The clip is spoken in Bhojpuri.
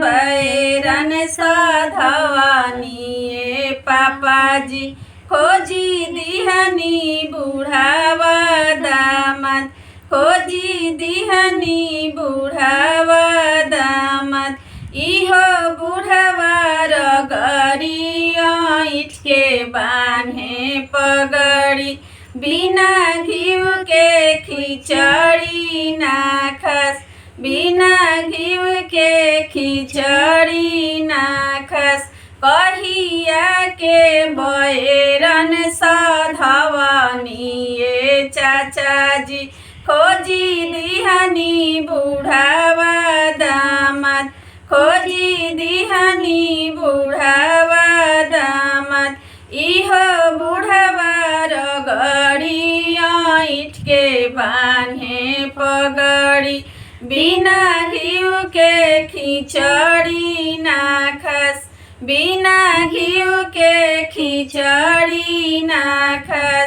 बैरन साधवानी पापाजी खोजी दिहनी बुढ़ावा दामाद खोजी दिहनी बुढ़ावा दामाद इहो बुढ़वा रगड़ी ऐठ के बान्हे पगड़ी बिना घिउ के खिचड़ी ना खस बिना घिउ के खिचड़ी ना खस कहिया के बैरन साधवानी चाचाजी खोजी दिहनी बुढ़ावा दामाद खोजी दिहनी बुढ़ावा दामाद इहो बुढ़वा रगड़ी ऐठ के बान्हे पगड़ी बिना घिउ के खिचड़ी ना खस बिना घिउ के खिचड़ी ना खस।